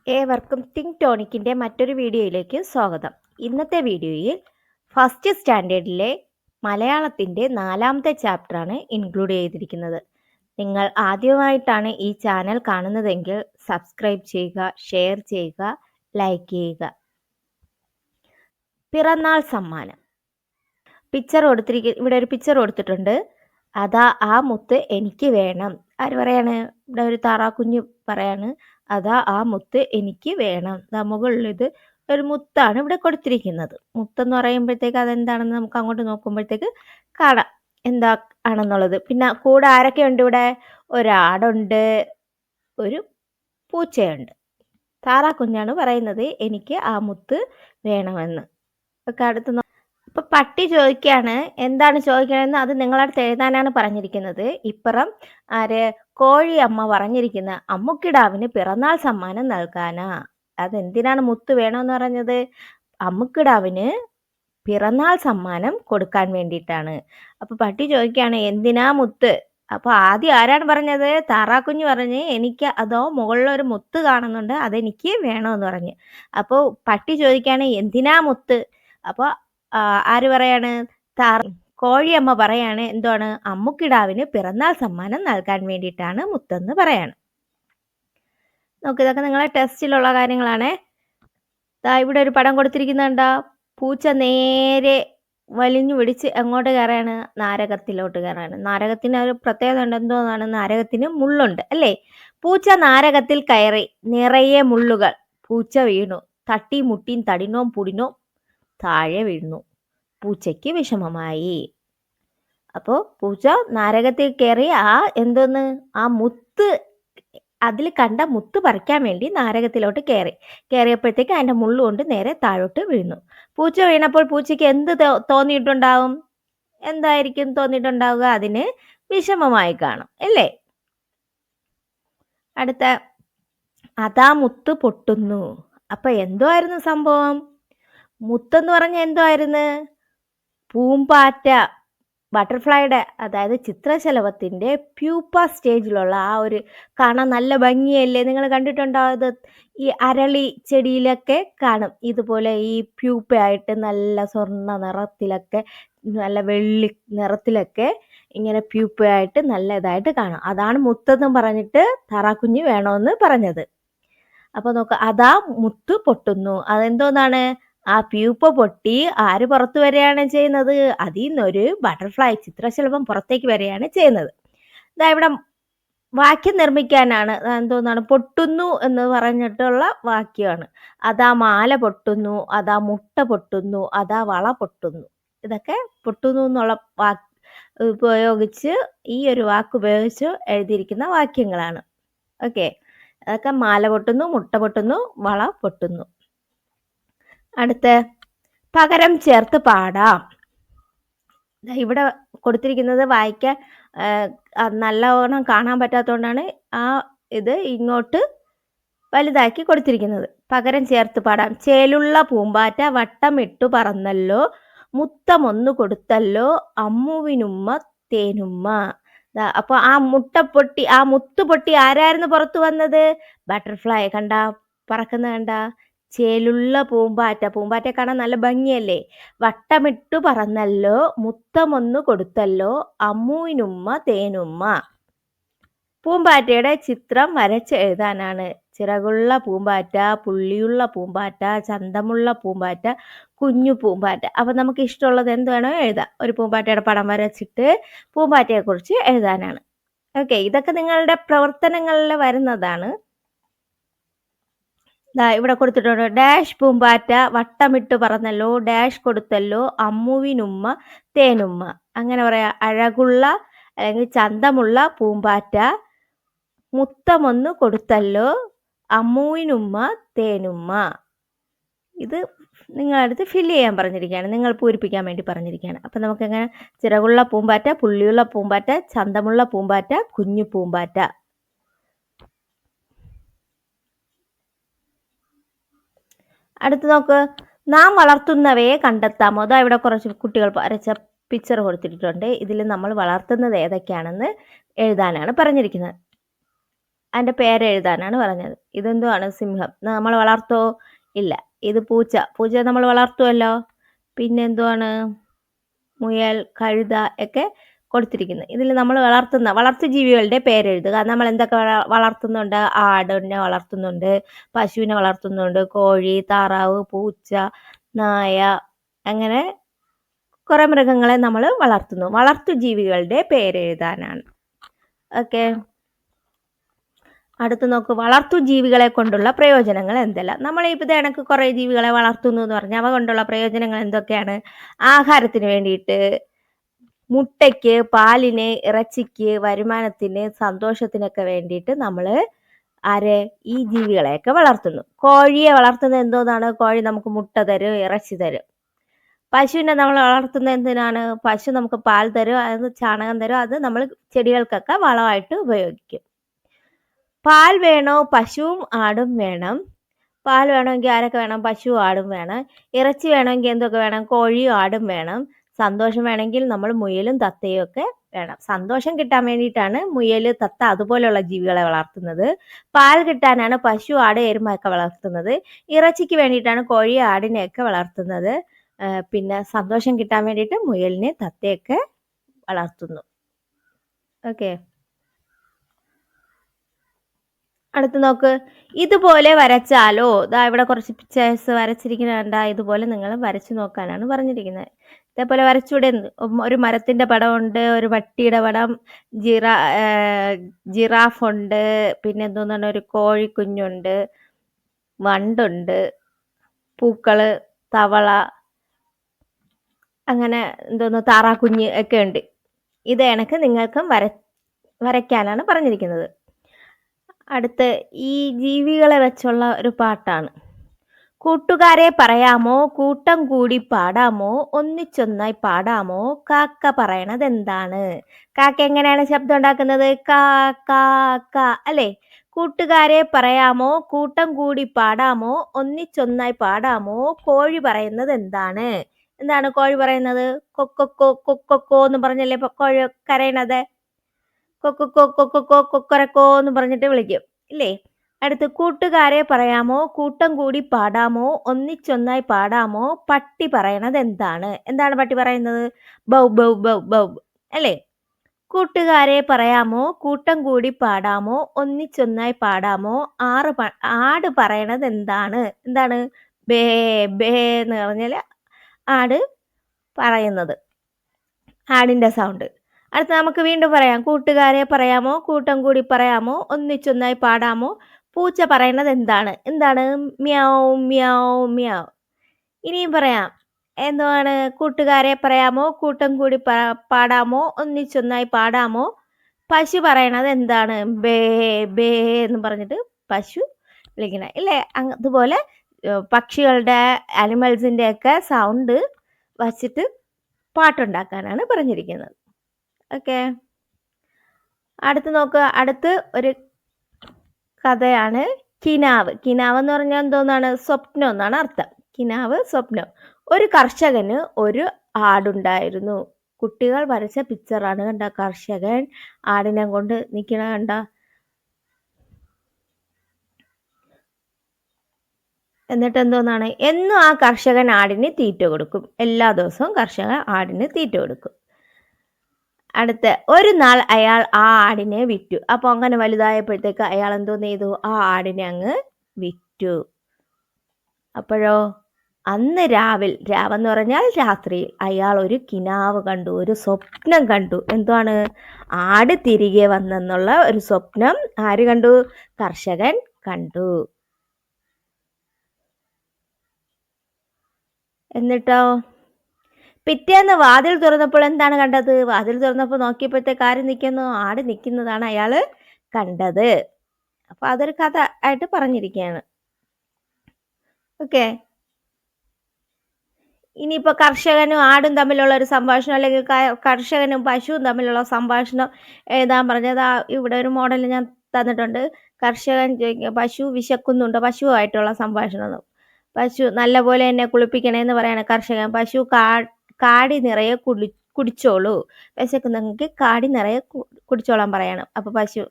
ഏവർക്കും തിങ്ക് ടോണിക്കിൻ്റെ മറ്റൊരു വീഡിയോയിലേക്ക് സ്വാഗതം. ഇന്നത്തെ വീഡിയോയിൽ ഫസ്റ്റ് സ്റ്റാൻഡേർഡിലെ മലയാളത്തിൻ്റെ 4ാമത്തെ ചാപ്റ്ററാണ് ഇൻക്ലൂഡ് ചെയ്തിരിക്കുന്നത്. നിങ്ങൾ ആദ്യമായിട്ടാണ് ഈ ചാനൽ കാണുന്നതെങ്കിൽ സബ്സ്ക്രൈബ് ചെയ്യുക, ഷെയർ ചെയ്യുക, ലൈക്ക് ചെയ്യുക. പിറന്നാൾ സമ്മാനം. ഇവിടെ ഒരു പിക്ചർ കൊടുത്തിട്ടുണ്ട്. അതാ ആ മുത്ത് എനിക്ക് വേണം. ആര് പറയാണ്? ഇവിടെ ഒരു താറാക്കുഞ്ഞ് പറയാണ്, അതാ ആ മുത്ത് എനിക്ക് വേണം. മുകളിൽ ഇത് ഒരു മുത്താണ് ഇവിടെ കൊടുത്തിരിക്കുന്നത്. മുത്തെന്ന് പറയുമ്പോഴത്തേക്ക് അതെന്താണെന്ന് നമുക്ക് അങ്ങോട്ട് നോക്കുമ്പോഴത്തേക്ക് കാണാം എന്താ ആണെന്നുള്ളത്. പിന്നെ കൂടെ ആരൊക്കെ ഉണ്ട് ഇവിടെ? ഒരാടുണ്ട്, ഒരു പൂച്ചയുണ്ട്. താറാക്കുഞ്ഞാണ് പറയുന്നത് എനിക്ക് ആ മുത്ത് വേണമെന്ന്. ഒക്കെ അടുത്ത് അപ്പൊ പട്ടി ചോദിക്കാണ്, എന്താണ് ചോദിക്കണമെന്ന് അത് നിങ്ങളടുത്ത് എഴുതാനാണ് പറഞ്ഞിരിക്കുന്നത്. ഇപ്പുറം കോഴി അമ്മ പറഞ്ഞിരിക്കുന്ന അമ്മുക്കിടാവിന് പിറന്നാൾ സമ്മാനം നൽകാനാ. അതെന്തിനാണ് മുത്ത് വേണമെന്ന് പറഞ്ഞത്? അമ്മുക്കിടാവിന് പിറന്നാൾ സമ്മാനം കൊടുക്കാൻ വേണ്ടിയിട്ടാണ്. അപ്പൊ പട്ടി ചോദിക്കാണ് എന്തിനാ മുത്ത്? അപ്പൊ ആദ്യം ആരാണ് പറഞ്ഞത്? താറാക്കുഞ്ഞ് പറഞ്ഞ് എനിക്ക് അതോ മുകളിലൊരു മുത്ത് കാണുന്നുണ്ട്, അതെനിക്ക് വേണമെന്ന് പറഞ്ഞ്. അപ്പോൾ പട്ടി ചോദിക്കാണ് എന്തിനാ മുത്ത്? അപ്പോൾ ആര് പറയാണ്? കോഴിയമ്മ പറയാണ് എന്താണ്? അമ്മുക്കിടാവിന് പിറന്നാൾ സമ്മാനം നൽകാൻ വേണ്ടിയിട്ടാണ് മുത്തെന്ന് പറയാണ്. നോക്ക്, ഇതൊക്കെ നിങ്ങളെ ടെസ്റ്റിലുള്ള കാര്യങ്ങളാണ്. ഇവിടെ ഒരു പടം കൊടുത്തിരിക്കുന്നുണ്ടോ? പൂച്ച നേരെ വലിഞ്ഞു പിടിച്ച് എങ്ങോട്ട് കയറാണ്? നാരകത്തിലോട്ട് കയറാണ്. നാരകത്തിന് ഒരു പ്രത്യേകത ഉണ്ട്. എന്തോന്നാണ്? നാരകത്തിന് മുള്ളുണ്ട് അല്ലേ? പൂച്ച നാരകത്തിൽ കയറി, നിറയെ മുള്ളുകൾ. പൂച്ച വീണു, തട്ടി മുട്ടിയും തടിനോം പുടിനോ താഴെ വീഴുന്നു. പൂച്ചയ്ക്ക് വിഷമമായി. അപ്പോൾ പൂച്ച നാരകത്തിൽ കയറി ആ മുത്ത്, അതിൽ കണ്ട മുത്ത് പറിക്കാൻ വേണ്ടി നാരകത്തിലോട്ട് കയറിയപ്പോഴത്തേക്ക് അതിൻ്റെ മുള്ളുകൊണ്ട് നേരെ താഴോട്ട് വീഴുന്നു. പൂച്ച വീണപ്പോൾ പൂച്ചയ്ക്ക് എന്ത് തോന്നിയിട്ടുണ്ടാവും? എന്തായിരിക്കും തോന്നിയിട്ടുണ്ടാവുക? അതിന് വിഷമമായി കാണും അല്ലേ? അടുത്ത, അതാ മുത്ത് പൊട്ടുന്നു. അപ്പൊ എന്തോ ആയിരുന്നു സംഭവം? മുത്തെന്ന് പറഞ്ഞ എന്തോ ആയിരുന്നു? പൂമ്പാറ്റ, ബട്ടർഫ്ലൈയുടെ, അതായത് ചിത്രശലഭത്തിൻ്റെ പ്യൂപ്പ സ്റ്റേജിലുള്ള ആ ഒരു കാണാൻ നല്ല ഭംഗിയല്ലേ? നിങ്ങൾ കണ്ടിട്ടുണ്ടോ? അത് ഈ അരളി ചെടിയിലൊക്കെ കാണും. ഇതുപോലെ ഈ പ്യൂപ്പയായിട്ട് നല്ല സ്വർണ്ണ നിറത്തിലൊക്കെ, നല്ല വെള്ളി നിറത്തിലൊക്കെ ഇങ്ങനെ പ്യൂപ്പയായിട്ട് നല്ല ഇതായിട്ട് കാണാം. അതാണ് മുത്തെന്നും പറഞ്ഞിട്ട് താറാക്കുഞ്ഞ് വേണമെന്ന് പറഞ്ഞത്. അപ്പോൾ നോക്ക്, അതാ മുത്ത് പൊട്ടുന്നു. അതെന്തോന്നാണ്? ആ പ്യൂപ്പ പൊട്ടി ആര് പുറത്തു വരികയാണ് ചെയ്യുന്നത്? അതിൽ നിന്നൊരു ബട്ടർഫ്ലൈ, ചിത്രശലഭം പുറത്തേക്ക് വരികയാണ് ചെയ്യുന്നത്. ഇവിടെ വാക്യം നിർമ്മിക്കാനാണ്. എന്തോന്നാണ്? പൊട്ടുന്നു എന്ന് പറഞ്ഞിട്ടുള്ള വാക്യമാണ്. അതാ മാല പൊട്ടുന്നു, അതാ മുട്ട പൊട്ടുന്നു, അതാ വള പൊട്ടുന്നു. ഇതൊക്കെ പൊട്ടുന്നു എന്നുള്ള ഉപയോഗിച്ച്, ഈ ഒരു വാക്ക് ഉപയോഗിച്ച് എഴുതിയിരിക്കുന്ന വാക്യങ്ങളാണ്. ഓക്കെ, അതൊക്കെ മാല പൊട്ടുന്നു, മുട്ട പൊട്ടുന്നു, വള പൊട്ടുന്നു. അടുത്ത്, പകരം ചേർത്ത് പാടാം. ഇവിടെ കൊടുത്തിരിക്കുന്നത് വായിക്കാൻ നല്ലവണ്ണം കാണാൻ പറ്റാത്തതുകൊണ്ടാണ് ഇത് ഇങ്ങോട്ട് വലുതാക്കി കൊടുത്തിരിക്കുന്നത്. പകരം ചേർത്ത് പാടാം. ചേലുള്ള പൂമ്പാറ്റ വട്ടമിട്ടു പറന്നല്ലോ, മുത്തമൊന്നു കൊടുത്തല്ലോ അമ്മുവിനുമ്മ തേനുമ്മ. അപ്പോൾ ആ മുത്ത് പൊട്ടി ആരായിരുന്നു പുറത്തു വന്നത്? ബട്ടർഫ്ലൈ. കണ്ട പറക്കുന്ന കണ്ട? ചേലുള്ള പൂമ്പാറ്റ കാണാൻ നല്ല ഭംഗിയല്ലേ? വട്ടമിട്ടു പറന്നല്ലോ, മുത്തമൊന്നു കൊടുത്തല്ലോ അമ്മുവിനുമ്മ തേനുമ്മ. പൂമ്പാറ്റയുടെ ചിത്രം വരച്ച് എഴുതാനാണ്. ചിറകുള്ള പൂമ്പാറ്റ, പുള്ളിയുള്ള പൂമ്പാറ്റ, ചന്തമുള്ള പൂമ്പാറ്റ, കുഞ്ഞു പൂമ്പാറ്റ. അപ്പം നമുക്ക് ഇഷ്ടമുള്ളത് എന്ത് വേണോ എഴുതാം. ഒരു പൂമ്പാറ്റയുടെ പടം വരച്ചിട്ട് പൂമ്പാറ്റയെക്കുറിച്ച് എഴുതാനാണ്. ഓക്കെ, ഇതൊക്കെ നിങ്ങളുടെ പ്രവർത്തനങ്ങളിൽ വരുന്നതാണ്. ഇവിടെ കൊടുത്തിട്ടുണ്ട്. ഡാഷ് പൂമ്പാറ്റ വട്ടമിട്ട് പറന്നല്ലോ, ഡാഷ് കൊടുത്തല്ലോ അമ്മുവിനുമ്മ തേനുമ്മ. അങ്ങനെ പറയാം. അഴകുള്ള അല്ലെങ്കിൽ ചന്തമുള്ള പൂമ്പാറ്റ മുത്തമൊന്നു കൊടുത്തല്ലോ അമ്മുവിനുമ്മ തേനുമ്മ. ഇത് നിങ്ങളടുത്ത് ഫില്ല് ചെയ്യാൻ പറഞ്ഞിരിക്കുകയാണ്, നിങ്ങൾ പൂരിപ്പിക്കാൻ വേണ്ടി പറഞ്ഞിരിക്കുകയാണ്. അപ്പം നമുക്കെങ്ങനെ? ചിറകുള്ള പൂമ്പാറ്റ, പുള്ളിയുള്ള പൂമ്പാറ്റ, ചന്തമുള്ള പൂമ്പാറ്റ, കുഞ്ഞു പൂമ്പാറ്റ. അടുത്ത് നോക്ക്, നാം വളർത്തുന്നവയെ കണ്ടെത്താമോ? ഇവിടെ കുറച്ച് കുട്ടികൾ വരച്ച പിക്ചർ കൊടുത്തിട്ടുണ്ട്. ഇതിൽ നമ്മൾ വളർത്തുന്നത് ഏതൊക്കെയാണെന്ന് എഴുതാനാണ് പറഞ്ഞിരിക്കുന്നത്. അതിന്റെ പേരെഴുതാനാണ് പറഞ്ഞത്. ഇതെന്തുവാണ്? സിംഹം. നമ്മൾ വളർത്തോ? ഇല്ല. ഇത് പൂച്ച. പൂച്ച നമ്മൾ വളർത്തുമല്ലോ. പിന്നെ എന്തുവാണ്? മുയൽ, കഴുത ഒക്കെ കൊടുത്തിരിക്കുന്നത്. ഇതിൽ നമ്മൾ വളർത്തു ജീവികളുടെ പേരെഴുതുക. നമ്മൾ എന്തൊക്കെ വളർത്തുന്നുണ്ട്? ആടിനെ വളർത്തുന്നുണ്ട്, പശുവിനെ വളർത്തുന്നുണ്ട്, കോഴി, താറാവ്, പൂച്ച, നായ, അങ്ങനെ കുറെ മൃഗങ്ങളെ നമ്മൾ വളർത്തുന്നു. വളർത്തു ജീവികളുടെ പേരെഴുതാനാണ്. ഓക്കെ. അടുത്ത് നോക്ക്, വളർത്തു ജീവികളെ കൊണ്ടുള്ള പ്രയോജനങ്ങൾ എന്തെല്ലാം? നമ്മൾ ഇപ്പോൾ എനിക്ക് കുറെ ജീവികളെ വളർത്തുന്നു എന്ന് പറഞ്ഞാൽ അവ കൊണ്ടുള്ള പ്രയോജനങ്ങൾ എന്തൊക്കെയാണ്? ആഹാരത്തിന് വേണ്ടിയിട്ട്, മുട്ടയ്ക്ക്, പാലിന്, ഇറച്ചിക്ക്, വരുമാനത്തിന്, സന്തോഷത്തിനൊക്കെ വേണ്ടിയിട്ട് നമ്മൾ ഈ ജീവികളെയൊക്കെ വളർത്തുന്നു. കോഴിയെ വളർത്തുന്നത് എന്തോന്നാണ്? കോഴി നമുക്ക് മുട്ട തരും, ഇറച്ചി തരും. പശുവിനെ നമ്മൾ വളർത്തുന്നത് എന്തിനാണ്? പശു നമുക്ക് പാൽ തരും, അത് ചാണകം തരും, അത് നമ്മൾ ചെടികൾക്കൊക്കെ വളമായിട്ട് ഉപയോഗിക്കും. പാൽ വേണോ? പശുവും ആടും വേണം. പാൽ വേണമെങ്കിൽ ആരൊക്കെ വേണം? പശു, ആടും വേണം. ഇറച്ചി വേണമെങ്കിൽ എന്തൊക്കെ വേണം? കോഴിയും ആടും വേണം. സന്തോഷം വേണമെങ്കിൽ നമ്മൾ മുയലും തത്തയും ഒക്കെ വേണം. സന്തോഷം കിട്ടാൻ വേണ്ടിയിട്ടാണ് മുയൽ, തത്ത അതുപോലെയുള്ള ജീവികളെ വളർത്തുന്നത്. പാൽ കിട്ടാനാണ് പശു, ആട്, എരുമയൊക്കെ വളർത്തുന്നത്. ഇറച്ചിക്ക് വേണ്ടിയിട്ടാണ് കോഴി, ആടിനെയൊക്കെ വളർത്തുന്നത്. പിന്നെ സന്തോഷം കിട്ടാൻ വേണ്ടിയിട്ട് മുയലിനെ, തത്തയൊക്കെ വളർത്തുന്നു. ഓക്കെ. അടുത്ത് നോക്ക്, ഇതുപോലെ വരച്ചാലോ? ഇവിടെ കുറച്ച് പിക്ചേഴ്സ് വരച്ചിരിക്കുന്ന കണ്ട, ഇതുപോലെ നിങ്ങൾ വരച്ചു നോക്കാനാണ് പറഞ്ഞിരിക്കുന്നത്. ഇതേപോലെ വരച്ചൂടെ? ഒരു മരത്തിന്റെ പടമുണ്ട്, ഒരു പട്ടിയുടെ പടം, ജിറാഫ് ഉണ്ട്, പിന്നെ എന്തോന്നാണ്, ഒരു കോഴിക്കുഞ്ഞുണ്ട്, വണ്ടുണ്ട്, പൂക്കള്, തവള, അങ്ങനെ എന്തോന്ന്, താറാക്കുഞ്ഞ് ഒക്കെ ഉണ്ട്. ഇത് കണക്ക് നിങ്ങൾക്കും വരയ്ക്കാനാണ് പറഞ്ഞിരിക്കുന്നത്. അടുത്ത് ഈ ജീവികളെ വെച്ചുള്ള ഒരു പാട്ടാണ്. കൂട്ടുകാരെ പറയാമോ? കൂട്ടം കൂടി പാടാമോ? ഒന്നിച്ചൊന്നായി പാടാമോ? കാക്ക പറയണത് എന്താണ്? കാക്ക എങ്ങനെയാണ് ശബ്ദം ഉണ്ടാക്കുന്നത്? കാ കാ കാ അല്ലേ? കൂട്ടുകാരെ പറയാമോ? കൂട്ടം കൂടി പാടാമോ? ഒന്നിച്ചൊന്നായി പാടാമോ? കോഴി പറയുന്നത് എന്താണ്? എന്താണ് കോഴി പറയുന്നത്? കൊക്കൊക്കോ കൊക്കൊക്കോ എന്ന് പറഞ്ഞല്ലേ കോഴി കരയണത്? കൊക്കൊക്കോ കൊക്കൊക്കോ കൊക്കൊരക്കോ എന്ന് പറഞ്ഞിട്ട് വിളിക്കും ഇല്ലേ? അടുത്ത്, കൂട്ടുകാരെ പറയാമോ? കൂട്ടം കൂടി പാടാമോ? ഒന്നിച്ചൊന്നായി പാടാമോ? പട്ടി പറയണത് എന്താണ്? എന്താണ് പട്ടി പറയുന്നത്? ബൗ ബൗ ബൗ ബൗ അല്ലേ? കൂട്ടുകാരെ പറയാമോ? കൂട്ടം കൂടി പാടാമോ? ഒന്നിച്ചൊന്നായി പാടാമോ? ആട് പറയണത് എന്താണ്? എന്താണ്? ബേ ബേ എന്ന് പറഞ്ഞാൽ ആട് പറയുന്നത്, ആടിന്റെ സൗണ്ട്. അടുത്ത നമുക്ക് വീണ്ടും പറയാം. കൂട്ടുകാരെ പറയാമോ? കൂട്ടം കൂടി പറയാമോ? ഒന്നിച്ചൊന്നായി പാടാമോ? പൂച്ച പറയണത് എന്താണ്? എന്താണ്? മ്യാവ് മ്യാവ് മ്യാവ്. ഇനിയും പറയാം. എന്താണ്? കൂട്ടുകാരെ പറയാമോ? കൂട്ടം കൂടി പാടാമോ? ഒന്നിച്ചൊന്നായി പാടാമോ? പശു പറയണത് എന്താണ്? ബേ ബേ എന്ന് പറഞ്ഞിട്ട് പശു വിളിക്കണ ഇല്ലേ? അതുപോലെ പക്ഷികളുടെ, ആനിമൽസിന്റെ ഒക്കെ സൗണ്ട് വച്ചിട്ട് പാട്ടുണ്ടാക്കാനാണ് പറഞ്ഞിരിക്കുന്നത്. ഓക്കെ. അടുത്ത് നോക്കുക. അടുത്ത് ഒരു കഥയാണ് കിനാവ്. കിനാവ് എന്ന് പറഞ്ഞാൽ എന്തോന്നാണ്? സ്വപ്നം എന്നാണ് അർത്ഥം. കിനാവ്, സ്വപ്നം. ഒരു കർഷകന് ഒരു ആടുണ്ടായിരുന്നു. കുട്ടികൾ വരച്ച പിക്ചറാണ് കണ്ട. കർഷകൻ ആടിനെ കൊണ്ട് നിൽക്കണ കണ്ട. എന്നിട്ട് എന്തോന്നാണ്? എന്നും ആ കർഷകൻ ആടിന് തീറ്റ കൊടുക്കും. എല്ലാ ദിവസവും കർഷകൻ ആടിന് തീറ്റ കൊടുക്കും. അടുത്ത്, ഒരു നാൾ അയാൾ ആ ആടിനെ വിറ്റു. അപ്പൊ അങ്ങനെ വലുതായപ്പോഴത്തേക്ക് അയാൾ എന്തോന്ന് ചെയ്തു? ആ ആടിനെ അങ്ങ് വിറ്റു. അപ്പോഴോ, അന്ന് രാവെന്ന് പറഞ്ഞാൽ രാത്രി, അയാൾ ഒരു കിനാവ് കണ്ടു, ഒരു സ്വപ്നം കണ്ടു. എന്താണ്? ആട് തിരികെ വന്നെന്നുള്ള ഒരു സ്വപ്നം ആര് കണ്ടു? കർഷകൻ കണ്ടു. എന്നിട്ടോ, പിറ്റേന്ന് വാതിൽ തുറന്നപ്പോൾ എന്താണ് കണ്ടത്? വാതിൽ തുറന്നപ്പോൾ നോക്കിയപ്പോഴത്തേക്ക് ആര് നിൽക്കുന്നു? ആട് നിൽക്കുന്നതാണ് അയാള് കണ്ടത്. അപ്പൊ അതൊരു കഥ ആയിട്ട് പറഞ്ഞിരിക്കുകയാണ്. ഓക്കെ. ഇനിയിപ്പോ കർഷകനും ആടും തമ്മിലുള്ള ഒരു സംഭാഷണം, അല്ലെങ്കിൽ കർഷകനും പശുവും തമ്മിലുള്ള സംഭാഷണം എഴുതാൻ പറഞ്ഞത് ഇവിടെ ഒരു മോഡൽ ഞാൻ തന്നിട്ടുണ്ട്. കർഷകൻ പശു വിശക്കുന്നുണ്ട്, പശുവായിട്ടുള്ള സംഭാഷണം. പശു നല്ലപോലെ എന്നെ കുളിപ്പിക്കണേന്ന് പറയാണ് കർഷകൻ. പശു കാടി നിറയെ കുടിച്ചോളൂ, വിശക്കുന്നെങ്കിൽ കാടി നിറയെ കുടിച്ചോളാൻ പറയണം. അപ്പൊ പശു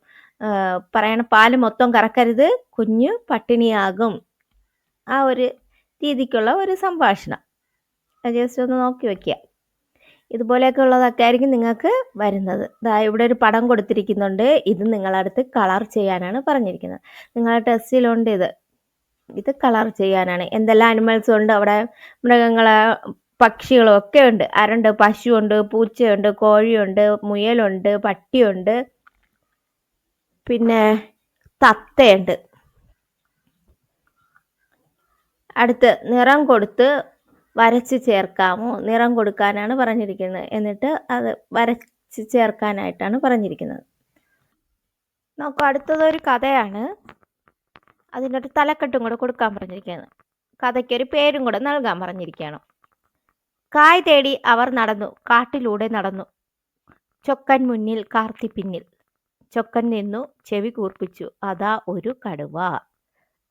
പറയണ പാല് മൊത്തം കറക്കരുത്, കുഞ്ഞ് പട്ടിണിയാകും. ആ ഒരു രീതിക്കുള്ള ഒരു സംഭാഷണം. അത് ജസ്റ്റ് ഒന്ന് നോക്കി വയ്ക്കുക. ഇതുപോലെയൊക്കെ ഉള്ളതൊക്കെ ആയിരിക്കും നിങ്ങൾക്ക് വരുന്നത്. ഇവിടെ ഒരു പടം കൊടുത്തിരിക്കുന്നുണ്ട്. ഇത് നിങ്ങളടുത്ത് കളർ ചെയ്യാനാണ് പറഞ്ഞിരിക്കുന്നത്. നിങ്ങളുടെ ടെസ്റ്റിലുണ്ട് ഇത് കളർ ചെയ്യാനാണ്. എന്തെല്ലാം അനിമൽസ് ഉണ്ട് അവിടെ? മൃഗങ്ങള്, പക്ഷികളും ഒക്കെ ഉണ്ട്. ആരുണ്ട്? പശുവുണ്ട്, പൂച്ചയുണ്ട്, കോഴിയുണ്ട്, മുയലുണ്ട്, പട്ടിയുണ്ട്, പിന്നെ തത്തയുണ്ട്. അടുത്ത് നിറം കൊടുത്ത് വരച്ച് ചേർക്കാമോ? നിറം കൊടുക്കാനാണ് പറഞ്ഞിരിക്കുന്നത്. എന്നിട്ട് അത് വരച്ച് ചേർക്കാനായിട്ടാണ് പറഞ്ഞിരിക്കുന്നത്. നോക്കൂ, അടുത്തതൊരു കഥയാണ്. അതിൻ്റെ ഒരു തലക്കെട്ടും കൂടെ കൊടുക്കാൻ പറഞ്ഞിരിക്കുകയാണ്. കഥയ്ക്കൊരു പേരും കൂടെ നൽകാൻ പറഞ്ഞിരിക്കുകയാണ്. കായ് തേടി അവർ നടന്നു, കാട്ടിലൂടെ നടന്നു. ചൊക്കൻ മുന്നിൽ, കാർത്തി പിന്നിൽ. ചൊക്കൻ നിന്നു, ചെവി കൂർപ്പിച്ചു, അതാ ഒരു കടുവ.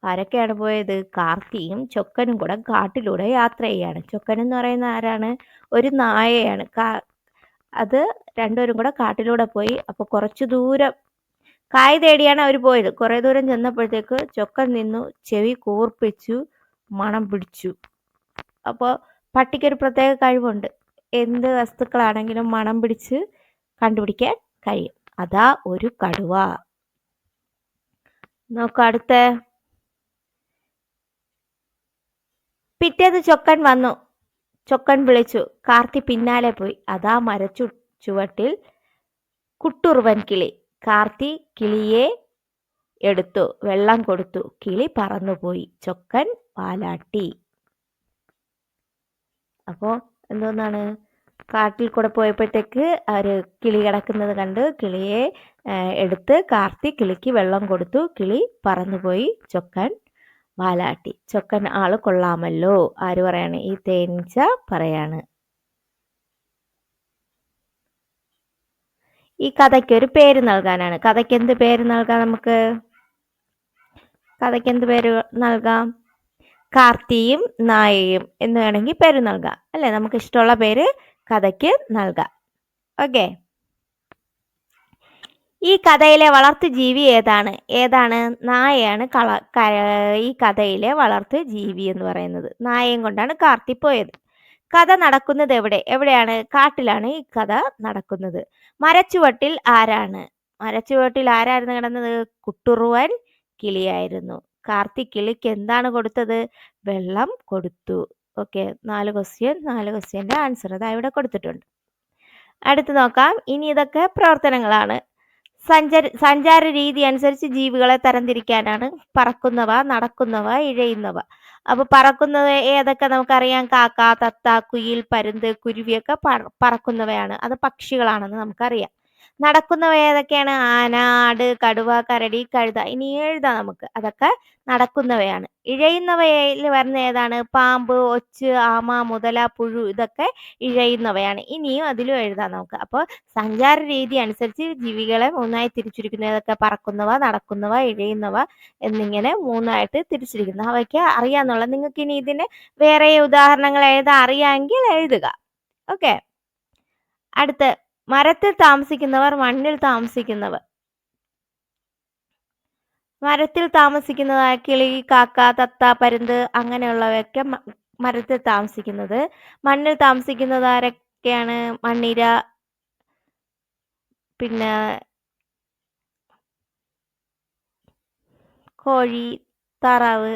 ആരൊക്കെയാണ് പോയത്? കാർത്തിയും ചൊക്കനും കൂടെ കാട്ടിലൂടെ യാത്ര ചെയ്യാണ്. ചൊക്കൻ എന്ന് പറയുന്ന ആരാണ്? ഒരു നായയാണ്. അത് രണ്ടുപേരും കൂടെ കാട്ടിലൂടെ പോയി. അപ്പോൾ കുറച്ചു ദൂരം കായ് തേടിയാണ് അവർ പോയത്. കുറേ ദൂരം ചെന്നപ്പോഴത്തേക്ക് ചൊക്കൻ നിന്നു, ചെവി കൂർപ്പിച്ചു, മണം പിടിച്ചു. അപ്പോൾ പട്ടിക്കൊരു പ്രത്യേക കഴിവുണ്ട്. എന്ത് വസ്തുക്കളാണെങ്കിലും മണം പിടിച്ച് കണ്ടുപിടിക്കാൻ കഴിയും. അതാ ഒരു കടുവ. നോക്കൂ അടുത്ത. പിറ്റേന്ന് ചൊക്കൻ വന്നു. ചൊക്കൻ വിളിച്ചു. കാർത്തി പിന്നാലെ പോയി. അതാ ചുവട്ടിൽ കുട്ടുറുവൻ കിളി. കാർത്തി കിളിയെ എടുത്തു, വെള്ളം കൊടുത്തു. കിളി പറന്നുപോയി. ചൊക്കൻ വാലാട്ടി. അപ്പോൾ എന്തോന്നാണ്? കാട്ടിൽ കൂടെ പോയപ്പോഴത്തേക്ക് ഒരു കിളി കിടക്കുന്നത് കണ്ട് കിളിയെ എടുത്ത് കാർത്തി കിളിക്ക് വെള്ളം കൊടുത്തു. കിളി പറന്നുപോയി. ചൊക്കൻ വാലാട്ടി. ചൊക്കൻ ആള് കൊള്ളാമല്ലോ. ആര് പറയാണ്? ഈ തേനീച്ച പറയാണ്. ഈ കഥയ്ക്ക് ഒരു പേര് നൽകാനാണ്. കഥയ്ക്ക് എന്ത് പേര് നൽകാം നമുക്ക്? കഥയ്ക്ക് എന്ത് പേര് നൽകാം? കാർത്തിയും നായയും എന്ന് വേണമെങ്കിൽ പേര് നൽകാം അല്ലേ? നമുക്ക് ഇഷ്ടമുള്ള പേര് കഥയ്ക്ക് നൽകാം. ഓക്കെ. ഈ കഥയിലെ വളർത്തു ജീവി ഏതാണ്? നായയാണ് ഈ കഥയിലെ വളർത്തു ജീവി എന്ന് പറയുന്നത്. നായയും കൊണ്ടാണ് കാർത്തി പോയത്. കഥ നടക്കുന്നത് എവിടെയാണ്? കാട്ടിലാണ് ഈ കഥ നടക്കുന്നത്. മരച്ചുവട്ടിൽ ആരായിരുന്നു കിടന്നത്? കുട്ടുറുവൻ കിളിയായിരുന്നു. കാർത്തി കിളിക്ക് എന്താണ് കൊടുത്തത്? വെള്ളം കൊടുത്തു. ഓക്കെ, 4 ക്വസ്റ്റ്യൻ്റെ ആൻസർ അതാ ഇവിടെ കൊടുത്തിട്ടുണ്ട്. അടുത്ത് നോക്കാം. ഇനി ഇതൊക്കെ പ്രവർത്തനങ്ങളാണ്. സഞ്ചാര രീതി അനുസരിച്ച് ജീവികളെ തരംതിരിക്കാനാണ്. പറക്കുന്നവ, നടക്കുന്നവ, ഇഴയുന്നവ. അപ്പൊ പറക്കുന്നത് ഏതൊക്കെ നമുക്കറിയാം? കാക്ക, തത്ത, കുയിൽ, പരുന്ത്, കുരുവിയൊക്കെ പറക്കുന്നവയാണ്. അത് പക്ഷികളാണെന്ന് നമുക്കറിയാം. നടക്കുന്നവ ഏതൊക്കെയാണ്? ആന, ആട്, കടുവ, കരടി, കഴുത. ഇനി എഴുതാം നമുക്ക്. അതൊക്കെ നടക്കുന്നവയാണ്. ഇഴയുന്നവയിൽ വരുന്ന ഏതാണ്? പാമ്പ്, ഒച്ച്, ആമ, മുതല, പുഴു. ഇതൊക്കെ ഇഴയുന്നവയാണ്. ഇനിയും അതിലും എഴുതാം നമുക്ക്. അപ്പോൾ സഞ്ചാര രീതി അനുസരിച്ച് ജീവികളെ 3ആയി തിരിച്ചിരിക്കുന്നു. ഏതൊക്കെ? പറക്കുന്നവ, നടക്കുന്നവ, ഇഴയുന്നവ എന്നിങ്ങനെ 3ആയിട്ട് തിരിച്ചിരിക്കുന്നു. അവയ്ക്ക് അറിയാന്നുള്ള. നിങ്ങൾക്ക് ഇനി ഇതിന് വേറെ ഉദാഹരണങ്ങൾ എഴുതാൻ അറിയാമെങ്കിൽ എഴുതുക. ഓക്കെ. അടുത്ത്, മരത്തിൽ താമസിക്കുന്നവർ, മണ്ണിൽ താമസിക്കുന്നവർ. മരത്തിൽ താമസിക്കുന്നതായ കിളി, കാക്ക, തത്ത, പരുന്ത് അങ്ങനെയുള്ളവയൊക്കെ മരത്തിൽ താമസിക്കുന്നത്. മണ്ണിൽ താമസിക്കുന്നത് ആരൊക്കെയാണ്? മണ്ണിര, പിന്നെ കോഴി, താറാവ്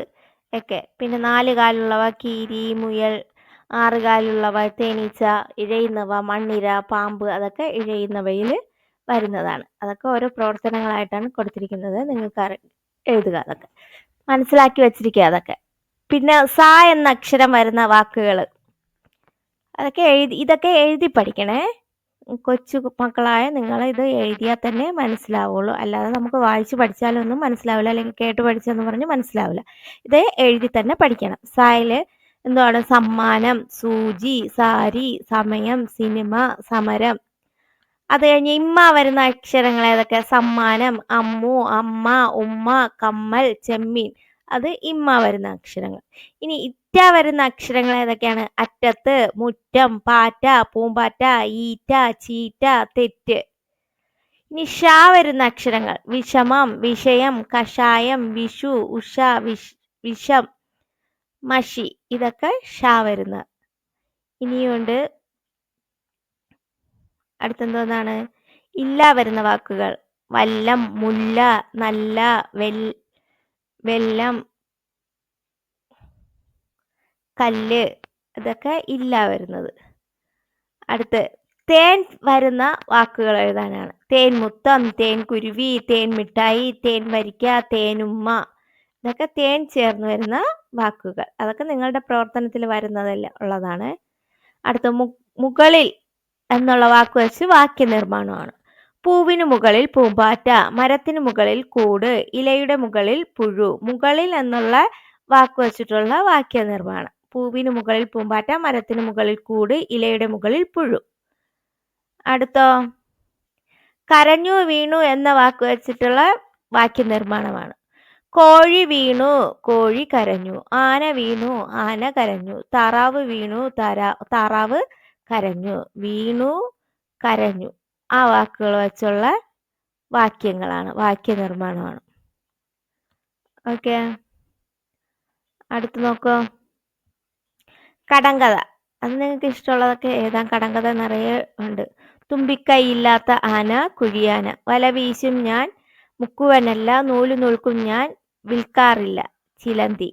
ഒക്കെ. പിന്നെ 4 കാലുള്ളവ കീരി, മുയൽ. 6 കാലുള്ളവ തേനീച്ച. ഇഴയുന്നവ മണ്ണിര, പാമ്പ്. അതൊക്കെ ഇഴയുന്നവയിൽ വരുന്നതാണ്. അതൊക്കെ ഓരോ പ്രവർത്തനങ്ങളായിട്ടാണ് കൊടുത്തിരിക്കുന്നത്. നിങ്ങൾക്ക് എഴുതുക. അതൊക്കെ മനസ്സിലാക്കി വെച്ചിരിക്കുക. അതൊക്കെ പിന്നെ സ എന്ന അക്ഷരം വരുന്ന വാക്കുകൾ ഇതൊക്കെ എഴുതി പഠിക്കണേ. കൊച്ചു മക്കളായ നിങ്ങൾ ഇത് എഴുതിയാൽ തന്നെ മനസ്സിലാവുള്ളൂ. അല്ലാതെ നമുക്ക് വായിച്ച് പഠിച്ചാലൊന്നും മനസ്സിലാവില്ല, അല്ലെങ്കിൽ കേട്ട് പഠിച്ചെന്ന് പറഞ്ഞ് മനസ്സിലാവില്ല. ഇത് എഴുതി തന്നെ പഠിക്കണം. സായില് എന്താണ്? സമ്മാനം, സൂചി, സാരി, സമയം, സിനിമ, സമരം. അത് കഴിഞ്ഞ് ഇമ്മ വരുന്ന അക്ഷരങ്ങൾ ഏതൊക്കെ? സമ്മാനം, അമ്മു, അമ്മ, ഉമ്മ, കമ്മൽ, ചെമ്മീൻ. അത് ഇമ്മ വരുന്ന അക്ഷരങ്ങൾ. ഇനി ഇറ്റ വരുന്ന അക്ഷരങ്ങൾ ഏതൊക്കെയാണ്? അറ്റത്ത്, മുറ്റം, പാറ്റ, പൂമ്പാറ്റ, ഈറ്റ, ചീറ്റ, തെറ്റ്. ഇനി ഷാ വരുന്ന അക്ഷരങ്ങൾ: വിഷമം, വിഷയം, കഷായം, വിഷു, ഉഷ, വിഷം, മഷി. ഇതൊക്കെ ഷാ വരുന്ന. ഇനിയുണ്ട് അടുത്തെന്തോന്നാണ്? ഇല്ല വരുന്ന വാക്കുകൾ: വല്ലം, മുല്ല, നല്ല, വെല്ലം, കല്ല്. ഇതൊക്കെ ഇല്ല വരുന്നത്. അടുത്ത് തേൻ വരുന്ന വാക്കുകൾ എഴുതാനാണ്: തേൻ മുത്തം, തേൻ കുരുവി, തേൻ മിഠായി, തേൻ വരിക്ക, തേനുമ്മ. ഇതൊക്കെ തേൻ ചേർന്ന് വരുന്ന വാക്കുകൾ. അതൊക്കെ നിങ്ങളുടെ പ്രവർത്തനത്തിൽ വരുന്നതല്ല ഉള്ളതാണ്. അടുത്ത മുകളിൽ എന്നുള്ള വാക്ക് വെച്ച് വാക്യനിർമ്മാണമാണ്: പൂവിന് മുകളിൽ പൂമ്പാറ്റ, മരത്തിന് മുകളിൽ കൂട്, ഇലയുടെ മുകളിൽ പുഴു. മുകളിൽ എന്നുള്ള വാക്ക് വെച്ചിട്ടുള്ള വാക്യനിർമ്മാണം: പൂവിന് മുകളിൽ പൂമ്പാറ്റ, മരത്തിന് മുകളിൽ കൂട്, ഇലയുടെ മുകളിൽ പുഴു. അടുത്തോ കരഞ്ഞു, വീണു എന്ന വാക്ക് വെച്ചിട്ടുള്ള വാക്യനിർമ്മാണമാണ്: കോഴി വീണു, കോഴി കരഞ്ഞു. ആന വീണു, ആന കരഞ്ഞു. താറാവ് വീണു, താറാവ് കരഞ്ഞു. വീണു, കരഞ്ഞു. ആ വാക്കുകൾ വെച്ചുള്ള വാക്യങ്ങളാണ്, വാക്യനിർമ്മാണമാണ്. ഓക്കെ, അടുത്ത് നോക്കൂ. കടങ്കഥ. അത് നിങ്ങൾക്ക് ഇഷ്ടമുള്ളതൊക്കെ എഴുതാൻ. കടങ്കഥ നിറയെ ഉണ്ട്. തുമ്പിക്കൈയില്ലാത്ത ആന, കുഴിയാന. വല വീശും ഞാൻ, മുക്കുവനല്ല. നൂല് നൂൽക്കും ഞാൻ, വിൽക്കാറില്ല, ചിലന്തി.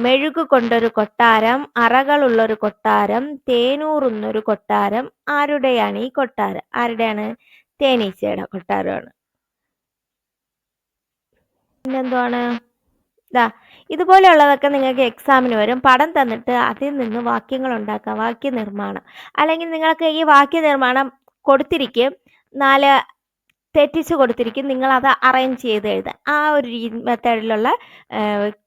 മെഴുകു കൊണ്ടൊരു കൊട്ടാരം, അറകളുള്ളൊരു കൊട്ടാരം, തേനൂറുന്നൊരു കൊട്ടാരം. ആരുടെയാണ് ഈ കൊട്ടാരം? ആരുടെയാണ്? തേനീച്ചയുടെ കൊട്ടാരമാണ്. പിന്നെന്താണ്? ഇതുപോലെയുള്ളതൊക്കെ നിങ്ങൾക്ക് എക്സാമിന് വരും. പടം തന്നിട്ട് അതിൽ നിന്ന് വാക്യങ്ങൾ ഉണ്ടാക്കാം, വാക്യനിർമ്മാണം. അല്ലെങ്കിൽ നിങ്ങൾക്ക് ഈ വാക്യനിർമ്മാണം കൊടുത്തിരിക്കും, 4 തെറ്റിച്ച് കൊടുത്തിരിക്കും, നിങ്ങളത് അറേഞ്ച് ചെയ്ത് എഴുതാൻ. ആ ഒരു മെത്തേഡിലുള്ള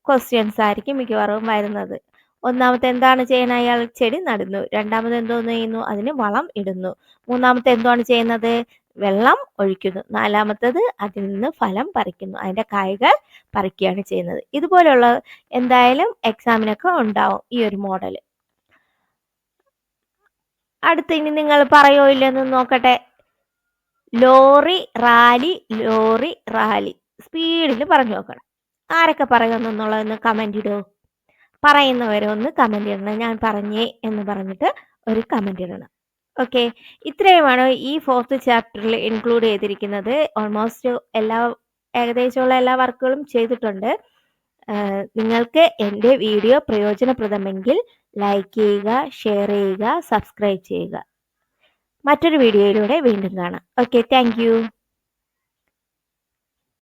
ക്വസ്റ്റ്യൻസ് ആയിരിക്കും മിക്കവാറും വരുന്നത്. ഒന്നാമത്തെ എന്താണ് ചെയ്യണത്? അയാൾ ചെടി നടുന്നു. രണ്ടാമത് എന്തോന്ന് ചെയ്യുന്നു? അതിന് വളം ഇടുന്നു. മൂന്നാമത്തെ എന്താണ് ചെയ്യുന്നത്? വെള്ളം ഒഴിക്കുന്നു. നാലാമത്തത് അതിൽ നിന്ന് ഫലം പറിക്കുന്നു, അതിന്റെ കായ്കൾ പറിക്കുകയാണ് ചെയ്യുന്നത്. ഇതുപോലുള്ള എന്തായാലും എക്സാമിനൊക്കെ ഉണ്ടാവും ഈ ഒരു മോഡൽ. അടുത്ത് ഇനി നിങ്ങൾ പറയോ ഇല്ലെന്ന് നോക്കട്ടെ. Lorry rally, lorry rally. സ്പീഡിൽ പറഞ്ഞു നോക്കണം. ആരൊക്കെ പറയുമെന്നുള്ളതൊന്ന് കമന്റ് ഇടൂ. പറയുന്നവരൊന്ന് കമന്റ് ഇടണം. ഞാൻ പറഞ്ഞേ എന്ന് പറഞ്ഞിട്ട് ഒരു കമന്റ് ഇടണം. ഓക്കെ, ഇത്രയുമാണ് ഈ 4th ചാപ്റ്ററിൽ ഇൻക്ലൂഡ് ചെയ്തിരിക്കുന്നത്. ഓൾമോസ്റ്റ് ഏകദേശമുള്ള എല്ലാ വർക്കുകളും ചെയ്തിട്ടുണ്ട്. നിങ്ങൾക്ക് എൻ്റെ വീഡിയോ പ്രയോജനപ്രദമെങ്കിൽ ലൈക്ക് ചെയ്യുക, ഷെയർ ചെയ്യുക, സബ്സ്ക്രൈബ് ചെയ്യുക. മറ്റൊരു വീഡിയോയിലൂടെ വീണ്ടും കാണാം. Okay, thank you.